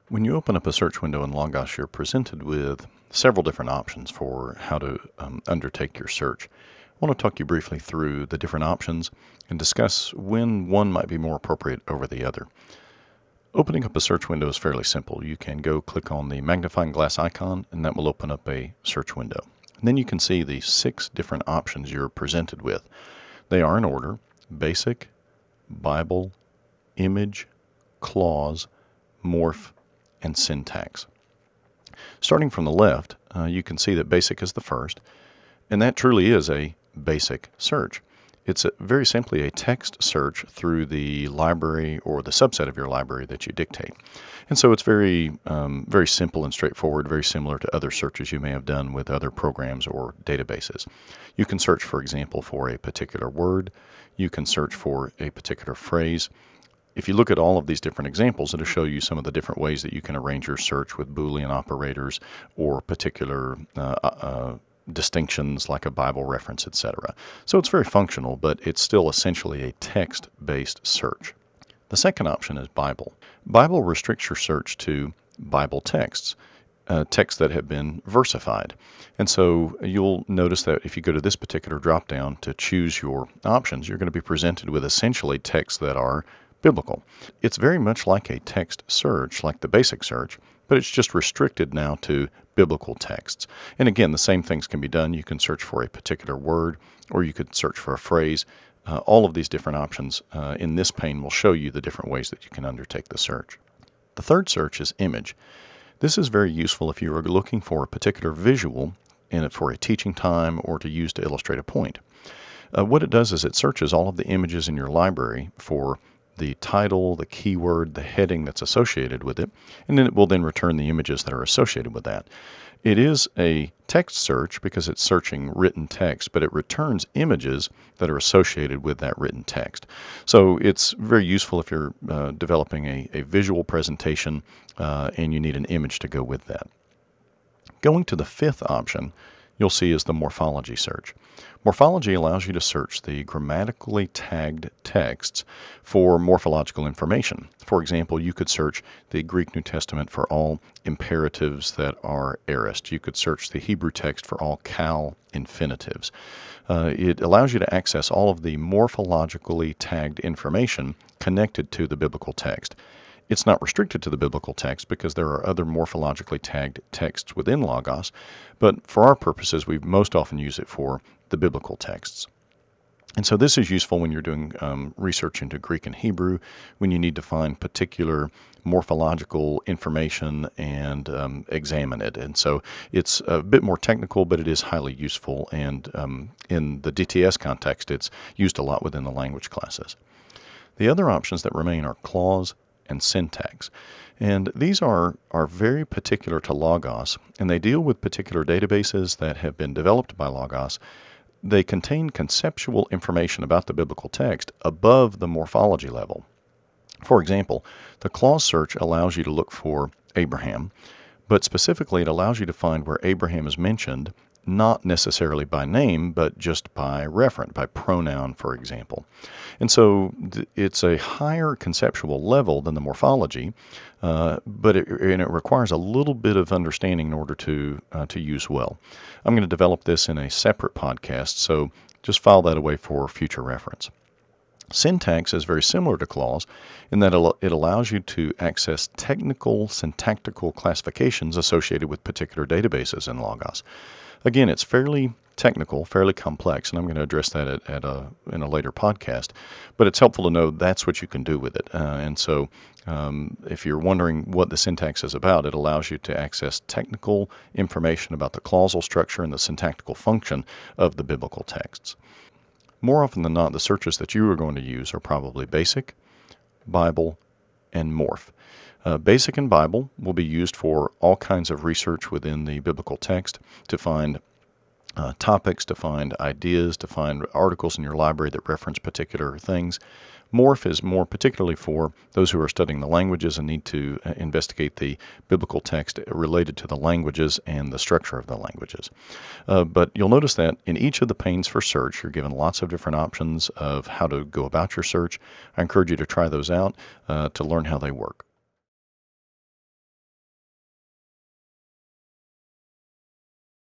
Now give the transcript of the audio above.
When you open up a search window in Logos, you're presented with several different options for how to undertake your search. I want to talk you briefly through the different options and discuss when one might be more appropriate over the other. Opening up a search window is fairly simple. You can go click on the magnifying glass icon, and that will open up a search window. And then you can see the 6 different options you're presented with. They are in order: Basic, Bible, Image, Clause, Morph, and Syntax. Starting from the left, you can see that Basic is the first, and that truly is a basic search. It's very simply a text search through the library or the subset of your library that you dictate. And so it's very simple and straightforward, very similar to other searches you may have done with other programs or databases. You can search, for example, for a particular word. You can search for a particular phrase. If you look at all of these different examples, it'll show you some of the different ways that you can arrange your search with Boolean operators or particular distinctions like a Bible reference, etc. So it's very functional, but it's still essentially a text-based search. The second option is Bible. Bible restricts your search to Bible texts, texts that have been versified. And so you'll notice that if you go to this particular drop-down to choose your options, you're going to be presented with essentially texts that are biblical. It's very much like a text search, like the basic search, but it's just restricted now to biblical texts. And again, the same things can be done. You can search for a particular word, or you could search for a phrase. All of these different options in this pane will show you the different ways that you can undertake the search. The third search is Image. This is very useful if you are looking for a particular visual for a teaching time or to use to illustrate a point. What it does is it searches all of the images in your library for the title, the keyword, the heading that's associated with it, and then it will then return the images that are associated with that. It is a text search because it's searching written text, but it returns images that are associated with that written text. So it's very useful if you're developing a visual presentation and you need an image to go with that. Going to the fifth option, you'll see is the morphology search. Morphology allows you to search the grammatically tagged texts for morphological information. For example, you could search the Greek New Testament for all imperatives that are aorist. You could search the Hebrew text for all cal infinitives. It allows you to access all of the morphologically tagged information connected to the biblical text. It's not restricted to the biblical text because there are other morphologically tagged texts within Logos, but for our purposes, we most often use it for the biblical texts. And so this is useful when you're doing research into Greek and Hebrew, when you need to find particular morphological information and examine it. And so it's a bit more technical, but it is highly useful. And in the DTS context, it's used a lot within the language classes. The other options that remain are clause and syntax. And these are very particular to Logos, and they deal with particular databases that have been developed by Logos. They contain conceptual information about the biblical text above the morphology level. For example, the clause search allows you to look for Abraham, but specifically it allows you to find where Abraham is mentioned, not necessarily by name, but just by referent, by pronoun, for example. And so it's a higher conceptual level than the morphology, but it requires a little bit of understanding in order to use well. I'm going to develop this in a separate podcast, so just file that away for future reference. Syntax is very similar to clause in that it allows you to access technical syntactical classifications associated with particular databases in Logos. Again, it's fairly technical, fairly complex, and I'm going to address that in a later podcast, but it's helpful to know that's what you can do with it. And so if you're wondering what the syntax is about, it allows you to access technical information about the clausal structure and the syntactical function of the biblical texts. More often than not, the searches that you are going to use are probably Basic, Bible, and Morph. Basic and Bible will be used for all kinds of research within the biblical text to find topics, to find ideas, to find articles in your library that reference particular things. Morph is more particularly for those who are studying the languages and need to investigate the biblical text related to the languages and the structure of the languages. But you'll notice that in each of the panes for search, you're given lots of different options of how to go about your search. I encourage you to try those out to learn how they work.